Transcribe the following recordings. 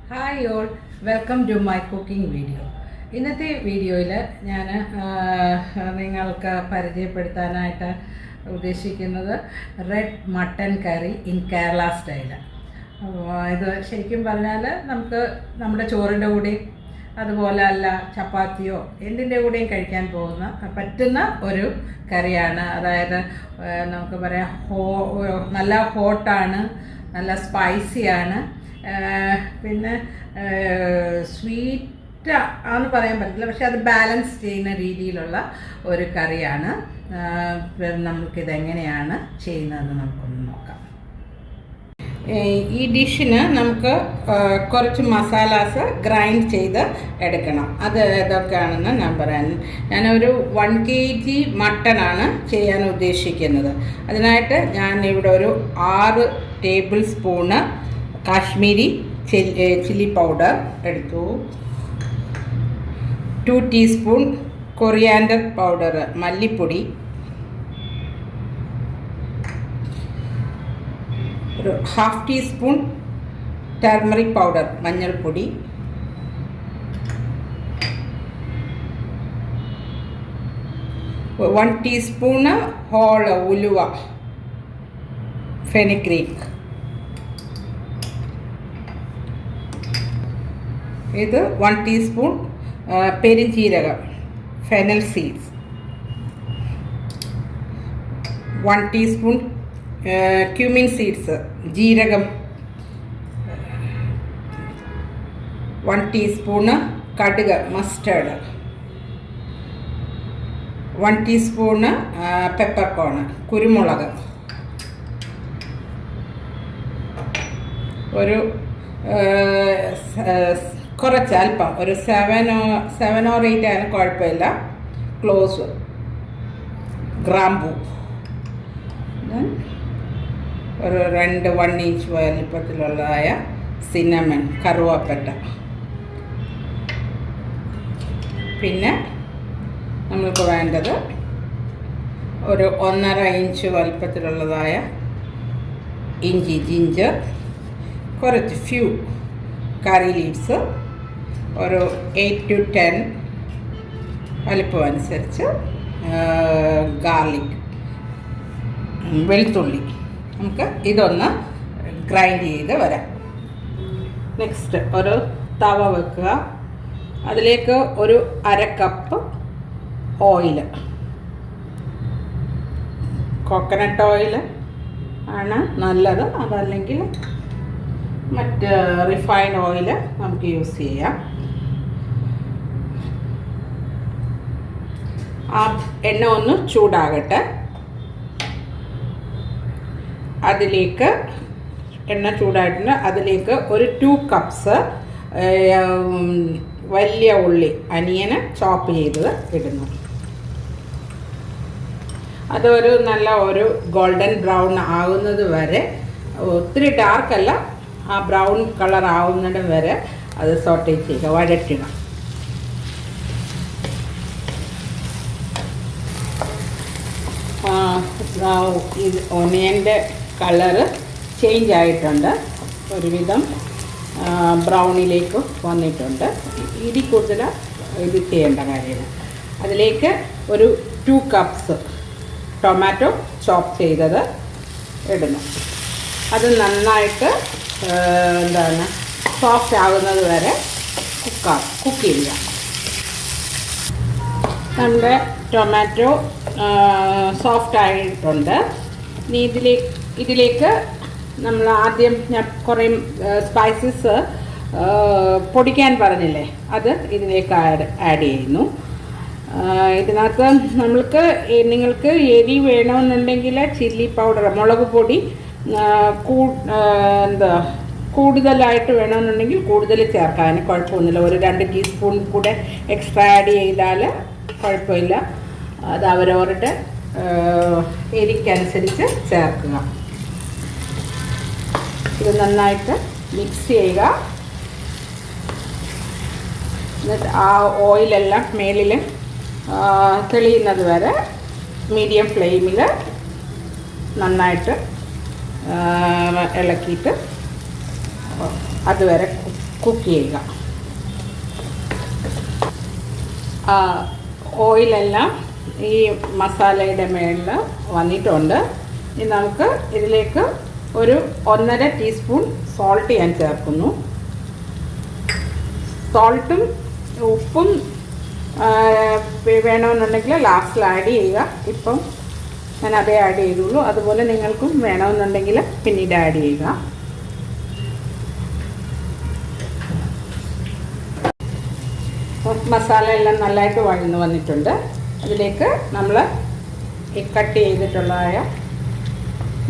Hi all, welcome to my cooking video. ഇന്നത്തെ വീഡിയോയിൽ ഞാൻ നിങ്ങൾക്ക് പരിചയപ്പെടുത്താനായിട്ട് ഉദ്ദേശിക്കുന്നത് red mutton curry in Kerala style. ഇത് ശരിക്കും പറഞ്ഞാൽ നമുക്ക് നമ്മുടെ ചോറിൻ്റെ കൂടെയും അതുപോലെ അല്ല ചപ്പാത്തിയോ എന്തിൻ്റെ കൂടെയും കഴിക്കാൻ പറ്റുന്ന ഒരു കറിയാണ്. അതായത് നമുക്ക് പറയാം നല്ല ഹോട്ടാണ്, നല്ല സ്പൈസിയാണ്, പിന്നെ സ്വീറ്റ് ആണെന്ന് പറയാൻ പറ്റില്ല, പക്ഷെ അത് ബാലൻസ് ചെയ്യുന്ന രീതിയിലുള്ള ഒരു കറിയാണ്. നമുക്കിതെങ്ങനെയാണ് ചെയ്യുന്നതെന്ന് നമുക്കൊന്ന് നോക്കാം. ഈ ഡിഷിന് നമുക്ക് കുറച്ച് മസാലാസ് ഗ്രൈൻഡ് ചെയ്ത് എടുക്കണം. അത് ഏതൊക്കെയാണെന്ന് ഞാൻ പറയാൻ. ഞാനൊരു 1 kg മട്ടനാണ് ചെയ്യാൻ ഉദ്ദേശിക്കുന്നത്. അതിനായിട്ട് ഞാൻ ഇവിടെ ഒരു 6 table spoon Kashmiri chilli powder എടുത്തു, 2 ടീസ്പൂൺ കൊറിയാൻഡർ പൗഡർ മല്ലിപ്പൊടി, ഒരു 1/2 ടീസ്പൂൺ ടർമറിക് പൗഡർ മഞ്ഞൾപ്പൊടി, വൺ ടീസ്പൂണ് ഹോൾ ഉലുവ ഫെനിഗ്രീക്ക്, ഇത് 1 ടീസ്പൂൺ പെരിഞ്ജീരകം fennel seeds, 1 teaspoon cumin seeds ജീരകം, 1 ടീസ്പൂണ് കടുക് മസ്റ്റേർഡ്, 1 ടീസ്പൂണ് പെപ്പർകോൺ കുരുമുളക്, ഒരു കുറച്ച് അല്പം ഒരു 7 or 8 ആയാലും കുഴപ്പമില്ല ക്ലോസ് ഗ്രാമ്പൂ, ഒരു 1 ഇഞ്ച് വലിപ്പത്തിലുള്ളതായ സിന്നമൺ കറുവാപ്പട്ട, പിന്നെ നമ്മൾക്ക് വേണ്ടത് ഒരു 1.5 ഇഞ്ച് വലിപ്പത്തിലുള്ളതായ ഇഞ്ചി ജിഞ്ചർ, കുറച്ച് ഫ്യൂ കറി ലീവ്സ്, ഒരു 8 to 10 വലിപ്പം അനുസരിച്ച് ഗാർലിക് വെളുത്തുള്ളി. നമുക്ക് ഇതൊന്ന് ഗ്രൈൻഡ് ചെയ്ത് വരാം. നെക്സ്റ്റ് ഒരു തവ വെക്കുക, അതിലേക്ക് ഒരു 1/2 കപ്പ് ഓയിൽ, കോക്കനട്ട് ഓയിൽ ആണ് നല്ലത്, അതല്ലെങ്കിൽ മറ്റ് റിഫൈൻഡ് ഓയിൽ നമുക്ക് യൂസ് ചെയ്യാം. ആ എണ്ണ ഒന്ന് ചൂടാകട്ടെ. അതിലേക്ക് എണ്ണ ചൂടായിട്ടുണ്ട്, അതിലേക്ക് ഒരു 2 കപ്സ് വലിയ ഉള്ളി അനിയന് ചോപ്പ് ചെയ്തത് ഇടുന്നു. അതൊരു നല്ല ഒരു ഗോൾഡൻ ബ്രൗൺ ആകുന്നത് വരെ, ഒത്തിരി ഡാർക്കല്ല, ആ ബ്രൗൺ കളർ ആവുന്നിടം വരെ അത് സോട്ടേ ചെയ്യുക, വഴറ്റുക. ഇത് ഒനിയൻ്റെ കളറ് ചേഞ്ച് ആയിട്ടുണ്ട്, ഒരുവിധം ബ്രൗണിലേക്ക് വന്നിട്ടുണ്ട്. ഇതിൽ കൂടുതൽ ഇത് ചെയ്യേണ്ട കാര്യമാണ്. അതിലേക്ക് ഒരു 2 കപ്സ് ടൊമാറ്റോ ചോപ്പ് ചെയ്തത് ഇടുന്നു. അത് നന്നായിട്ട് സോഫ്റ്റ് ആകുന്നത് വരെ കുക്ക് ചെയ്യുക. നമ്മുടെ ടൊമാറ്റോ സോഫ്റ്റ് ആയിട്ടുണ്ട്. ഇനി ഇതിലേക്ക് നമ്മൾ ആദ്യം ഞാൻ കുറേ സ്പൈസസ് പൊടിക്കാൻ പറഞ്ഞില്ലേ, അത് ഇതിലേക്ക് ആഡ് ചെയ്യുന്നു. ഇതിനകത്ത് നിങ്ങൾക്ക് എരി വേണമെന്നുണ്ടെങ്കിൽ ചില്ലി പൗഡർ മുളക് പൊടി കൂടുതലായിട്ട് വേണമെന്നുണ്ടെങ്കിൽ കൂടുതൽ ചേർക്കാൻ കുഴപ്പമൊന്നുമില്ല. ഒരു 2 ടീസ്പൂൺ കൂടെ എക്സ്ട്രാ ആഡ് ചെയ്താൽ കുഴപ്പമില്ല. അത് അവരവരുടെ എരിക്കനുസരിച്ച് ചേർക്കുക. ഇത് നന്നായിട്ട് മിക്സ് ചെയ്യുക. എന്നിട്ട് ആ ഓയിലെല്ലാം മേളിൽ തെളിയുന്നത് വരെ മീഡിയം ഫ്ലെയിമിൽ നന്നായിട്ട് ഇളക്കിയിട്ട് അതുവരെ കുക്ക് ചെയ്യുക. ഓയിലെല്ലാം ഈ മസാലയുടെ മേളിൽ വന്നിട്ടുണ്ട്. ഇനി നമുക്ക് ഇതിലേക്ക് ഒരു 1.5 ടീസ്പൂൺ സോൾട്ട് ഞാൻ ചേർക്കുന്നു. സോൾട്ടും ഉപ്പും വേണമെന്നുണ്ടെങ്കിൽ ലാസ്റ്റിൽ ആഡ് ചെയ്യുക. ഇപ്പം ഞാൻ അതേ ആഡ് ചെയ്തുള്ളൂ. അതുപോലെ നിങ്ങൾക്കും വേണമെന്നുണ്ടെങ്കിൽ പിന്നീട് ആഡ് ചെയ്യുക. മസാല എല്ലാം നല്ലതായിട്ട് വഴന്ന് വന്നിട്ടുണ്ട്. അതിലേക്ക് നമ്മൾ ഈ കട്ട് ചെയ്തിട്ടുള്ളതായ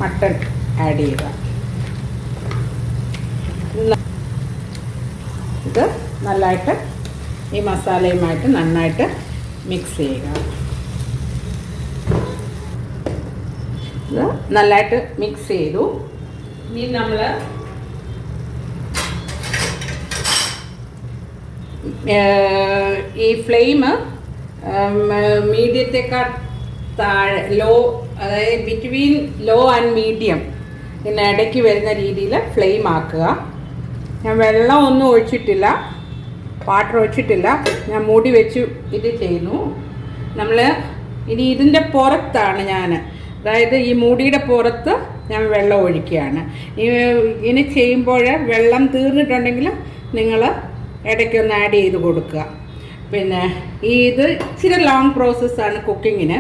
മട്ടൺ ആഡ് ചെയ്യുക. ഇത് നല്ലതായിട്ട് ഈ മസാലയുമായിട്ട് നന്നായിട്ട് മിക്സ് ചെയ്യുക. ഇത് നല്ലതായിട്ട് മിക്സ് ചെയ്തു. ഇനി നമ്മൾ ഈ ഫ്ലെയിം മീഡിയത്തേക്കാൾ താഴെ ലോ, അതായത് ബിറ്റ്വീൻ ലോ ആൻഡ് മീഡിയം ഇടയ്ക്ക് വരുന്ന രീതിയിൽ ഫ്ലെയിം ആക്കുക. ഞാൻ വെള്ളം ഒന്നും ഒഴിച്ചിട്ടില്ല, വാട്ടർ ഒഴിച്ചിട്ടില്ല. ഞാൻ മൂടി വെച്ച് ഇത് ചെയ്യുന്നു. നമ്മൾ ഇനി ഇതിൻ്റെ പുറത്താണ് അതായത് ഈ മൂടിയുടെ പുറത്ത് ഞാൻ വെള്ളം ഒഴിക്കുകയാണ്. ഇങ്ങനെ ചെയ്യുമ്പോൾ വെള്ളം തീർന്നിട്ടുണ്ടെങ്കിൽ നിങ്ങൾ ഇടയ്ക്കൊന്ന് ആഡ് ചെയ്ത് കൊടുക്കുക. പിന്നെ ഇത് ഇച്ചിരി ലോങ് പ്രോസസ്സാണ് കുക്കിങ്ങിന്.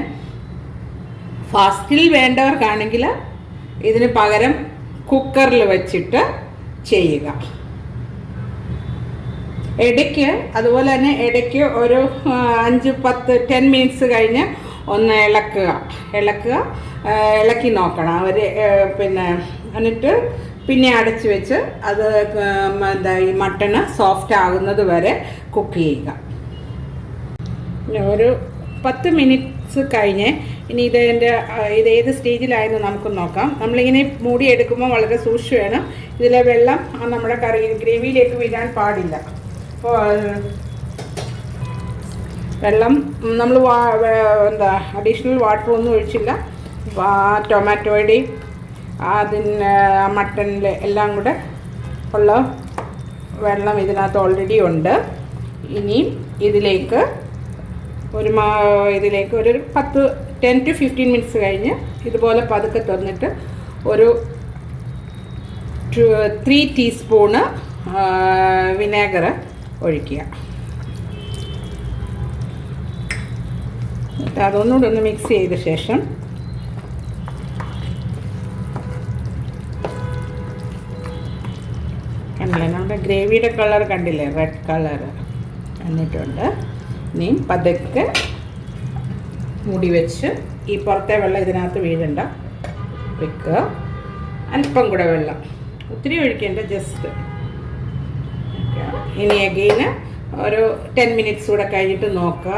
ഫാസ്റ്റിൽ വേണ്ടവർക്കാണെങ്കിൽ ഇതിന് പകരം കുക്കറിൽ വെച്ചിട്ട് ചെയ്യുക. ഇടയ്ക്ക് അതുപോലെ തന്നെ ഇടയ്ക്ക് ഒരു 5-10 മിനിറ്റ്സ് കഴിഞ്ഞ് ഒന്ന് ഇളക്കി നോക്കണം. എന്നിട്ട് പിന്നെ അടച്ച് വെച്ച് അത് ഈ മട്ടണ് സോഫ്റ്റ് ആകുന്നത് വരെ കുക്ക് ചെയ്യുക. ഒരു 10 മിനിറ്റ്സ് കഴിഞ്ഞ് ഇനി ഇത് ഏത് സ്റ്റേജിലായെന്ന് നമുക്ക് നോക്കാം. നമ്മളിങ്ങനെ മൂടിയെടുക്കുമ്പോൾ വളരെ സൂക്ഷിച്ച് വേണം. ഇതിലെ വെള്ളം നമ്മുടെ ഗ്രേവിയിലേക്ക് വീഴാൻ പാടില്ല. അപ്പോൾ വെള്ളം നമ്മൾ അഡീഷണൽ വാട്ടർ ഒന്നും ഒഴിച്ചില്ല. ടൊമാറ്റോയുടെയും മട്ടനിൽ എല്ലാം കൂടെ ഉള്ള വെള്ളം ഇതിനകത്ത് ഓൾറെഡി ഉണ്ട്. ഇനിയും ഇതിലേക്ക് ഒരു 10 to 15 മിനിറ്റ്സ് കഴിഞ്ഞ് ഇതുപോലെ പതുക്കെ തുറന്നിട്ട് ഒരു 3 ടീസ്പൂണ് വിനേഗർ ഒഴിക്കുക. എന്നിട്ട് അതൊന്നുകൂടി ഒന്ന് മിക്സ് ചെയ്ത ശേഷം കണ്ടില്ലേ, നമ്മുടെ ഗ്രേവിയുടെ കളർ കണ്ടില്ലേ, റെഡ് കളർ വന്നിട്ടുണ്ട്. ഇനിയും പതുക്കെ മൂടി വെച്ച് ഈ പുറത്തെ വെള്ളം ഇതിനകത്ത് വീഴണ്ട വെക്കുക. അല്പം കൂടെ വെള്ളം, ഒത്തിരി ഒഴിക്കേണ്ട, ജസ്റ്റ്. ഇനി അഗെയിന് ഒരു 10 മിനിറ്റ്സ് കൂടെ കഴിഞ്ഞിട്ട് നോക്കുക.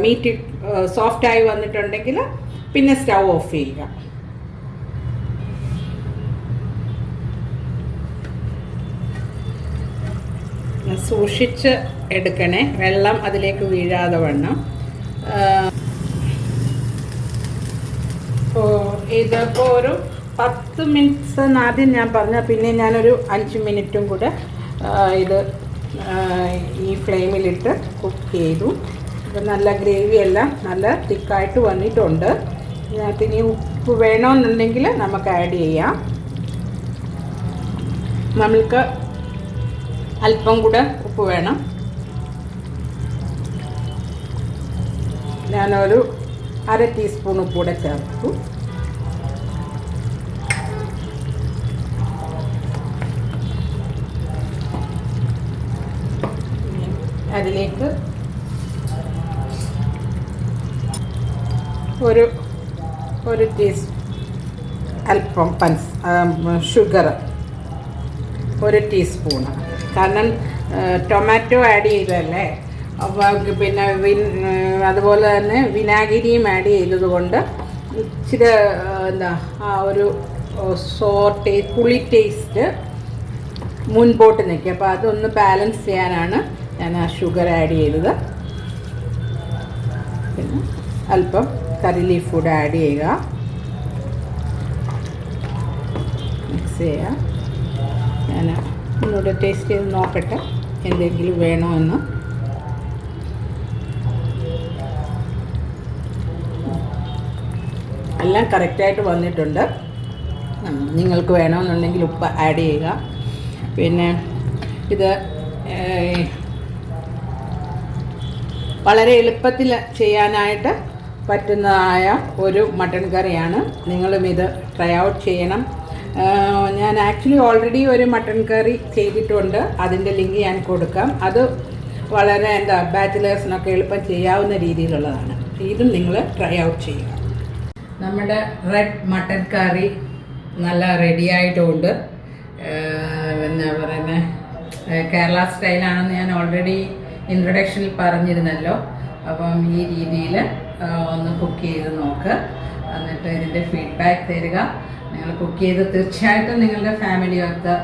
മീറ്റ് സോഫ്റ്റായി വന്നിട്ടുണ്ടെങ്കിൽ പിന്നെ സ്റ്റൗ ഓഫ് ചെയ്യുക. സൂക്ഷിച്ച് എടുക്കണേ, വെള്ളം അതിലേക്ക് വീഴാതെ വണ്ണം. ഇതിപ്പോൾ ഒരു 10 മിനിറ്റ്സ് ആദ്യം ഞാൻ പറഞ്ഞ, പിന്നെ ഞാനൊരു 5 മിനിറ്റും കൂടെ ഇത് ഈ ഫ്ലെയിമിലിട്ട് കുക്ക് ചെയ്തു. അപ്പോൾ നല്ല ഗ്രേവി എല്ലാം നല്ല തിക്കായിട്ട് വന്നിട്ടുണ്ട്. ഇതിനകത്ത് ഇനി ഉപ്പ് വേണമെന്നുണ്ടെങ്കിൽ നമുക്ക് ആഡ് ചെയ്യാം. നമ്മൾക്ക് അല്പം കൂടെ ഉപ്പ് വേണം. ഞാനൊരു 1/2 ടീസ്പൂൺ ഉപ്പ് കൂടെ ചേർത്തു. അതിലേക്ക് ഒരു അല്പം ഷുഗർ 1 ടീസ്പൂണ്. കാരണം ടൊമാറ്റോ ആഡ് ചെയ്തതല്ലേ, അപ്പോൾ പിന്നെ അതുപോലെ തന്നെ വിനാഗിരിയും ആഡ് ചെയ്തത് കൊണ്ട് ഇച്ചിരി ഒരു പുളി ടേസ്റ്റ് മുൻപോട്ട് നിൽക്കുക. അപ്പോൾ അതൊന്ന് ബാലൻസ് ചെയ്യാനാണ് ഞാൻ ആ ഷുഗർ ആഡ് ചെയ്തത്. പിന്നെ അല്പം കറി ലീഫ് കൂടെ ആഡ് ചെയ്യുക, മിക്സ് ചെയ്യുക. ഞാൻ ഒന്നുകൂടെ ടേസ്റ്റ് ചെയ്ത് നോക്കട്ടെ എന്തെങ്കിലും വേണോ എന്ന്. എല്ലാം കറക്റ്റായിട്ട് വന്നിട്ടുണ്ട്. നിങ്ങൾക്ക് വേണമെന്നുണ്ടെങ്കിൽ ഉപ്പ് ആഡ് ചെയ്യുക. പിന്നെ ഇത് വളരെ എളുപ്പത്തിൽ ചെയ്യാനായിട്ട് പറ്റുന്നതായ ഒരു മട്ടൺ കറിയാണ്. നിങ്ങളും ഇത് ട്രൈ ഔട്ട് ചെയ്യണം. ഞാൻ ആക്ച്വലി ഓൾറെഡി ഒരു മട്ടൺ കറി ചെയ്തിട്ടുണ്ട്, അതിൻ്റെ ലിങ്ക് ഞാൻ കൊടുക്കാം. അത് വളരെ ബാച്ചിലേഴ്സിനൊക്കെ എളുപ്പം ചെയ്യാവുന്ന രീതിയിലുള്ളതാണ്. ഇതും നിങ്ങൾ ട്രൈ ഔട്ട് ചെയ്യുക. നമ്മുടെ റെഡ് മട്ടൺ കറി നല്ല റെഡിയായിട്ടുമുണ്ട്. എന്താ പറയുന്നത്, കേരള സ്റ്റൈലാണെന്ന് ഞാൻ ഓൾറെഡി ഇൻട്രൊഡക്ഷനിൽ പറഞ്ഞിരുന്നല്ലോ. അപ്പം ഈ രീതിയിൽ ഒന്ന് കുക്ക് ചെയ്ത് നോക്ക്, എന്നിട്ട് ഇതിൻ്റെ ഫീഡ്ബാക്ക് തരിക. നിങ്ങൾ കുക്ക് ചെയ്ത് തീർച്ചയായിട്ടും നിങ്ങളുടെ ഫാമിലിയൊക്കെ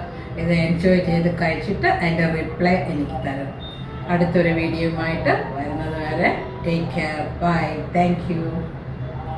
ഇത് എൻജോയ് ചെയ്ത് കഴിച്ചിട്ട് അതിൻ്റെ റിപ്ലൈ എനിക്ക് തരണം. അടുത്തൊരു വീഡിയോയുമായിട്ട് വരുന്നത് വരെ take care, bye, thank U.